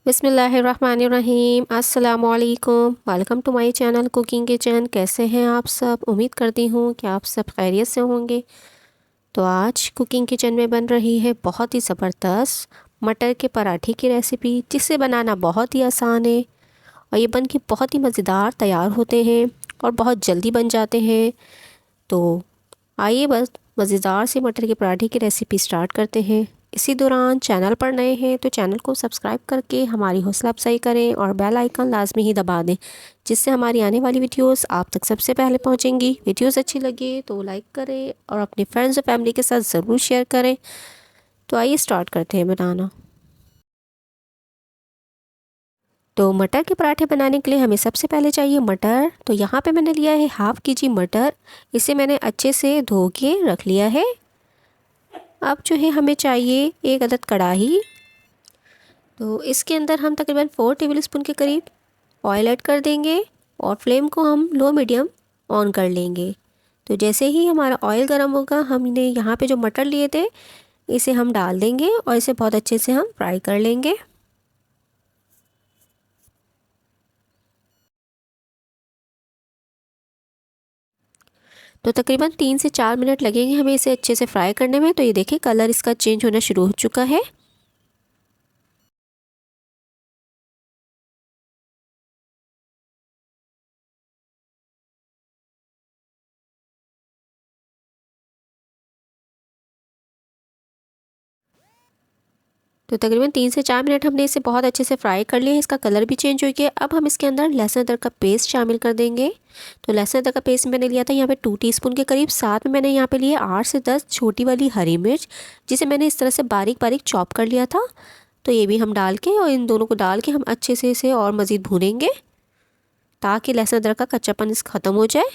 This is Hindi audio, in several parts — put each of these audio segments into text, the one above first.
बिस्मिल्लाहिर्रहमानिर्रहीम अस्सलामुअलैकुम। Welcome to my channel cooking kitchen. कैसे हैं आप सब? उम्मीद करती हूँ कि आप सब खैरियत से होंगे। तो आज कुकिंग किचन में बन रही है बहुत ही ज़बरदस्त मटर के पराठे की रेसिपी, जिसे बनाना बहुत ही आसान है और ये बन के बहुत ही मज़ेदार तैयार होते हैं और बहुत जल्दी बन जाते हैं। तो आइए बस मज़ेदार से मटर के पराठे की रेसिपी स्टार्ट करते हैं। इसी दौरान चैनल पर नए हैं तो चैनल को सब्सक्राइब करके हमारी हौसला अफजाई करें और बेल आइकन लाजमी ही दबा दें, जिससे हमारी आने वाली वीडियोस आप तक सबसे पहले पहुंचेंगी। वीडियोस अच्छी लगे तो लाइक करें और अपने फ्रेंड्स और फैमिली के साथ ज़रूर शेयर करें। तो आइए स्टार्ट करते हैं बनाना। तो मटर के पराठे बनाने के लिए हमें सबसे पहले चाहिए मटर। तो यहाँ पे मैंने लिया है हाफ़ केजी मटर। इसे मैंने अच्छे से धो के रख लिया है। अब जो है हमें चाहिए एक अदद कढ़ाई। तो इसके अंदर हम तकरीबन 4 टेबल स्पून के करीब ऑयल ऐड कर देंगे और फ्लेम को हम लो मीडियम ऑन कर लेंगे। तो जैसे ही हमारा ऑयल गर्म होगा, हमने यहाँ पे जो मटर लिए थे इसे हम डाल देंगे और इसे बहुत अच्छे से हम फ्राई कर लेंगे। तो तकरीबन 3 से 4 मिनट लगेंगे हमें इसे अच्छे से फ्राई करने में। तो ये देखिए कलर इसका चेंज होना शुरू हो चुका है। तो तकरीबन 3 से 4 मिनट हमने इसे बहुत अच्छे से फ्राई कर लिया है। इसका कलर भी चेंज हो गया। अब हम इसके अंदर लहसुन अदरक का पेस्ट शामिल कर देंगे। तो लहसुन अदरक का पेस्ट मैंने लिया था यहाँ पे 2 टीस्पून के करीब। साथ में मैंने यहाँ पे लिए 8 से 10 छोटी वाली हरी मिर्च, जिसे मैंने इस तरह से बारीक बारीक चॉप कर लिया था। तो ये भी हम डाल के और इन दोनों को डाल के हम अच्छे से इसे और मज़ीद भूनेंगे ताकि लहसुन अदरक का कच्चापन इस ख़त्म हो जाए।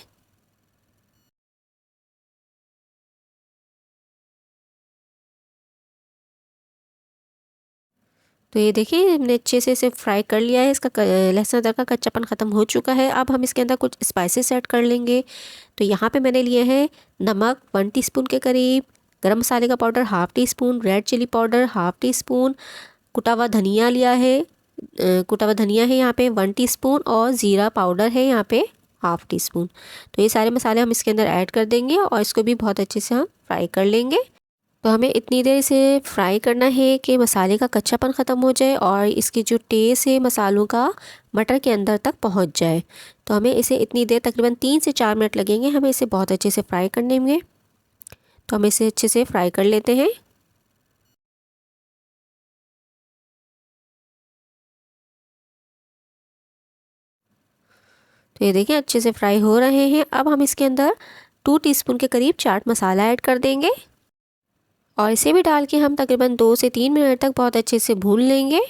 तो ये देखिए हमने अच्छे से इसे फ्राई कर लिया है। इसका लहसुन अदरक का कच्चापन ख़त्म हो चुका है। अब हम इसके अंदर कुछ स्पाइसेस ऐड कर लेंगे। तो यहाँ पे मैंने लिए हैं नमक 1 टीस्पून के करीब, गरम मसाले का powder half teaspoon, red chilli powder half teaspoon, कुटा हुआ धनिया लिया है, कुटा हुआ धनिया है यहाँ पे 1 टीस्पून और ज़ीरा पाउडर है यहाँ पे हाफ़ टी स्पून। तो ये सारे मसाले हम इसके अंदर ऐड कर देंगे और इसको भी बहुत अच्छे से हम फ्राई कर लेंगे। तो हमें इतनी देर इसे फ्राई करना है कि मसाले का कच्चापन ख़त्म हो जाए और इसकी जो टेस्ट है मसालों का मटर के अंदर तक पहुंच जाए। तो हमें इसे इतनी देर तकरीबन 3 से 4 मिनट लगेंगे हमें इसे बहुत अच्छे से फ्राई करने में। तो हम इसे अच्छे से फ्राई कर लेते हैं। तो ये देखिए अच्छे से फ्राई हो रहे हैं। अब हम इसके अंदर 2 टीस्पून के करीब चाट मसाला ऐड कर देंगे और इसे भी डाल के हम तकरीबन 2 से 3 मिनट तक बहुत अच्छे से भून लेंगे।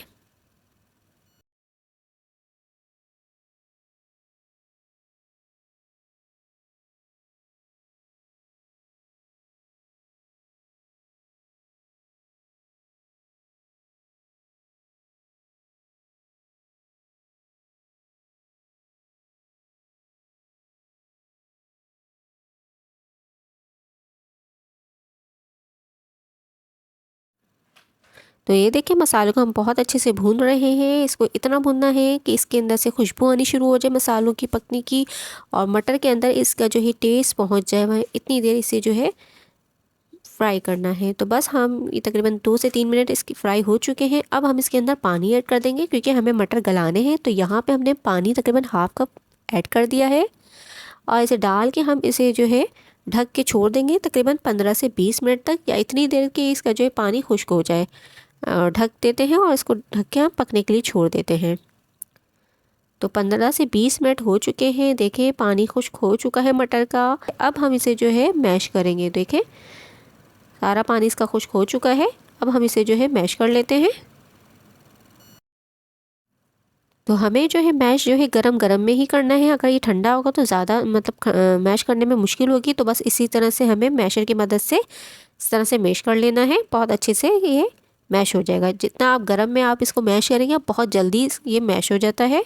तो ये देखिए मसालों को हम बहुत अच्छे से भून रहे हैं। इसको इतना भूनना है कि इसके अंदर से खुशबू आनी शुरू हो जाए मसालों की पकने की और मटर के अंदर इसका जो है टेस्ट पहुंच जाए। वह इतनी देर इसे जो है फ्राई करना है। तो बस हम ये तकरीबन 2 से 3 मिनट इसकी फ्राई हो चुके हैं। अब हम इसके अंदर पानी ऐड कर देंगे क्योंकि हमें मटर गलाने हैं। तो यहाँ पे हमने पानी तकरीबन हाफ़ कप ऐड कर दिया है और इसे डाल के हम इसे जो है ढक के छोड़ देंगे तकरीबन 15 से 20 मिनट तक, या इतनी देर कि इसका जो है पानी खुश्क हो जाए। ढक देते हैं और इसको ढक के हम पकने के लिए छोड़ देते हैं। तो 15 से 20 मिनट हो चुके हैं। देखें पानी खुश्क हो चुका है मटर का। अब हम इसे जो है मैश करेंगे। देखें सारा पानी इसका खुश्क हो चुका है। अब हम इसे जो है मैश कर लेते हैं। तो हमें जो है मैश जो है गरम गरम में ही करना है। अगर ये ठंडा होगा तो ज़्यादा मतलब मैश करने में मुश्किल होगी। तो बस इसी तरह से हमें मैशर की मदद से इस तरह से मैश कर लेना है। बहुत अच्छे से ये मैश हो जाएगा। जितना आप गरम में आप इसको मैश करेंगे बहुत जल्दी ये मैश हो जाता है।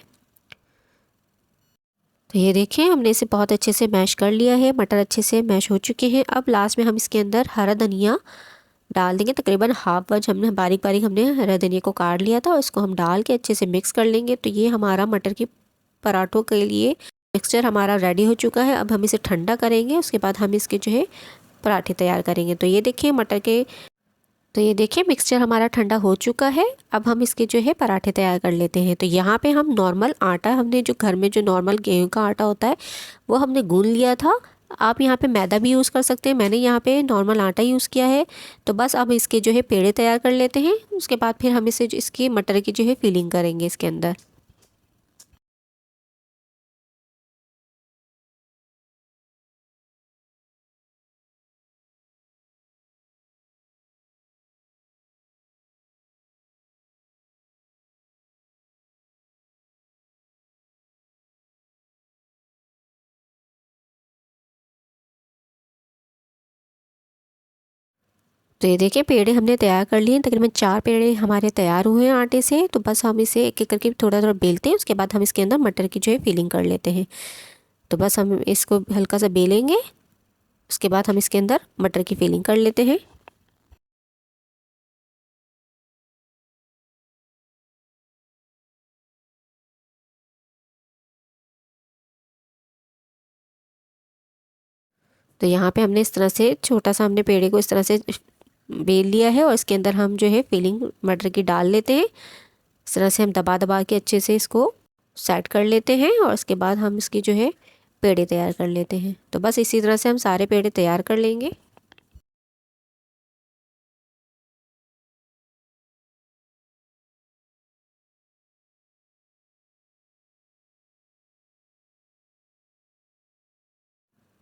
तो ये देखिए हमने इसे बहुत अच्छे से मैश कर लिया है। मटर अच्छे से मैश हो चुके हैं। अब लास्ट में हम इसके अंदर हरा धनिया डाल देंगे। तकरीबन हाफ वज हमने बारीक बारीक हमने हरा धनिया को काट लिया था और इसको हम डाल के अच्छे से मिक्स कर लेंगे। तो ये हमारा मटर की पराठों के लिए मिक्सचर हमारा रेडी हो चुका है। अब हम इसे ठंडा करेंगे, उसके बाद हम इसके जो है पराठे तैयार करेंगे। तो ये देखिए मिक्सचर हमारा ठंडा हो चुका है। अब हम इसके जो है पराठे तैयार कर लेते हैं। तो यहाँ पे हम नॉर्मल आटा, हमने जो घर में जो नॉर्मल गेहूं का आटा होता है वो हमने गूंद लिया था। आप यहाँ पे मैदा भी यूज़ कर सकते हैं, मैंने यहाँ पे नॉर्मल आटा यूज़ किया है। तो बस अब इसके जो है पेड़े तैयार कर लेते हैं। उसके बाद फिर हम इसे इसकी मटर की जो है फिलिंग करेंगे इसके अंदर। तो ये देखिए पेड़े हमने तैयार कर लिए, तकरीबन 4 पेड़े हमारे तैयार हुए हैं आटे से। तो बस हम इसे एक एक करके थोड़ा थोड़ा बेलते हैं। उसके बाद हम इसके अंदर मटर की जो है फिलिंग कर लेते हैं। तो बस हम इसको हल्का सा बेलेंगे, उसके बाद हम इसके अंदर मटर की फिलिंग कर लेते हैं। तो यहाँ पे हमने इस तरह से छोटा सा हमने पेड़े को इस तरह से बेल लिया है और इसके अंदर हम जो है फिलिंग मटर की डाल लेते हैं। इस तरह से हम दबा दबा के अच्छे से इसको सेट कर लेते हैं और उसके बाद हम इसकी जो है पेड़े तैयार कर लेते हैं। तो बस इसी तरह से हम सारे पेड़े तैयार कर लेंगे।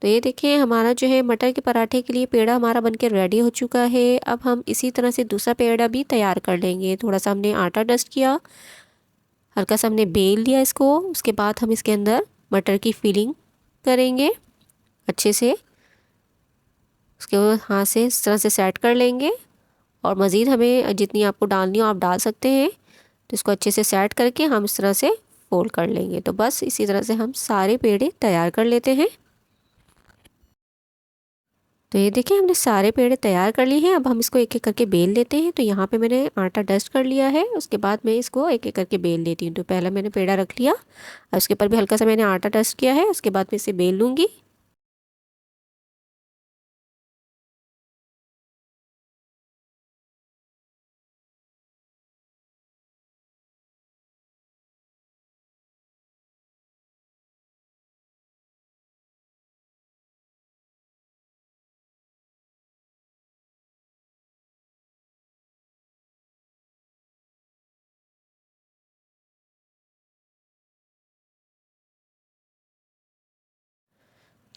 तो ये देखिए हमारा जो है मटर के पराठे के लिए पेड़ा हमारा बनके रेडी हो चुका है। अब हम इसी तरह से दूसरा पेड़ा भी तैयार कर लेंगे। थोड़ा सा हमने आटा डस्ट किया, हल्का सा हमने बेल लिया इसको। उसके बाद हम इसके अंदर मटर की फिलिंग करेंगे अच्छे से। उसके बाद हाथ से इस तरह से सेट कर लेंगे और मज़ीद हमें जितनी आपको डालनी हो आप डाल सकते हैं। तो इसको अच्छे से सेट करके हम इस तरह से फोल्ड कर लेंगे। तो बस इसी तरह से हम सारे पेड़े तैयार कर लेते हैं। तो ये देखिए हमने सारे पेड़े तैयार कर लिए हैं। अब हम इसको एक एक करके बेल लेते हैं। तो यहाँ पे मैंने आटा डस्ट कर लिया है, उसके बाद मैं इसको एक एक करके बेल लेती हूँ। तो पहले मैंने पेड़ा रख लिया और उसके ऊपर भी हल्का सा मैंने आटा डस्ट किया है। उसके बाद मैं इसे बेल लूँगी।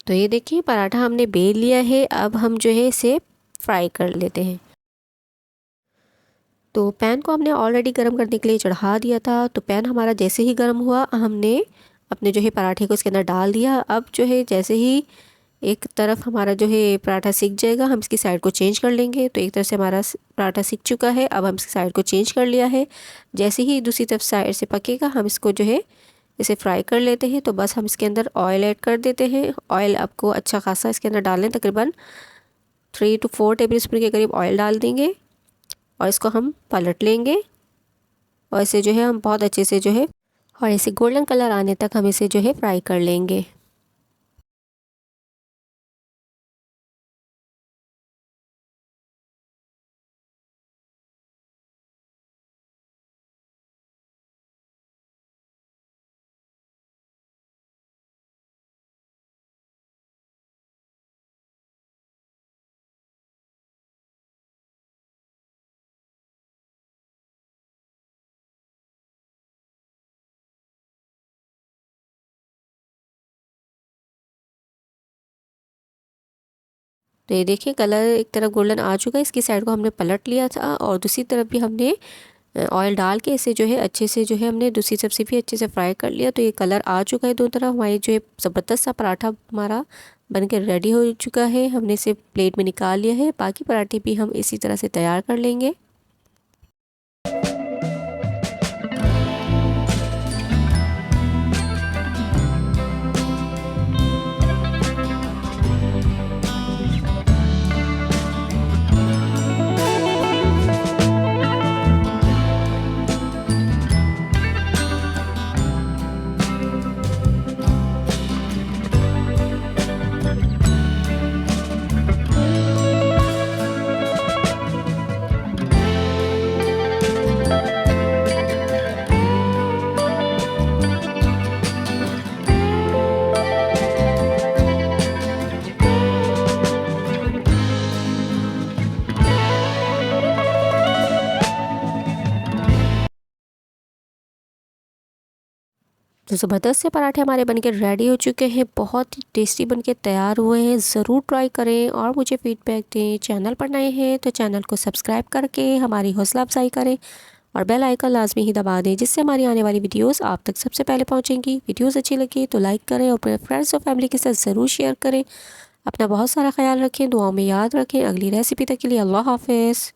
तो ये देखिए पराठा हमने बेल लिया है। अब हम जो है इसे फ्राई कर लेते हैं। तो पैन को हमने ऑलरेडी गर्म करने के लिए चढ़ा दिया था। तो पैन हमारा जैसे ही गर्म हुआ हमने अपने जो है पराठे को इसके अंदर डाल दिया। अब जो है जैसे ही एक तरफ हमारा जो है पराठा सीख जाएगा हम इसकी साइड को चेंज कर लेंगे। तो एक तरफ से हमारा पराठा सीख चुका है, अब हम इसकी साइड को चेंज कर लिया है। जैसे ही दूसरी तरफ साइड से पकेगा हम इसको जो है इसे फ्राई कर लेते हैं। तो बस हम इसके अंदर ऑयल ऐड कर देते हैं। ऑयल आपको अच्छा खासा इसके अंदर डालें, तकरीबन 3 to 4 टेबल स्पून के करीब ऑयल डाल देंगे और इसको हम पलट लेंगे। और इसे जो है हम बहुत अच्छे से जो है और इसे गोल्डन कलर आने तक हम इसे जो है फ्राई कर लेंगे। तो ये देखिए कलर एक तरफ गोल्डन आ चुका है, इसकी साइड को हमने पलट लिया था और दूसरी तरफ भी हमने ऑयल डाल के इसे जो है अच्छे से जो है हमने दूसरी तरफ से भी अच्छे से फ्राई कर लिया। तो ये कलर आ चुका है दोनों तरफ। हमारी जो है ज़बरदस्त सा पराठा हमारा बन के रेडी हो चुका है। हमने इसे प्लेट में निकाल लिया है। बाकी पराठे भी हम इसी तरह से तैयार कर लेंगे। तो ज़बरदस्त से पराठे हमारे बनके रेडी हो चुके हैं, बहुत ही टेस्टी बनके तैयार हुए हैं। ज़रूर ट्राई करें और मुझे फीडबैक दें। चैनल पर नए हैं तो चैनल को सब्सक्राइब करके हमारी हौसला अफजाई करें और बेल आइकन लाजमी ही दबा दें, जिससे हमारी आने वाली वीडियोस आप तक सबसे पहले पहुंचेंगी। वीडियोस अच्छी लगी तो लाइक करें और अपने फ्रेंड्स और फैमिली के साथ ज़रूर शेयर करें। अपना बहुत सारा ख्याल रखें, दुआओं में याद रखें। अगली रेसिपी तक के लिए अल्लाह हाफिज़।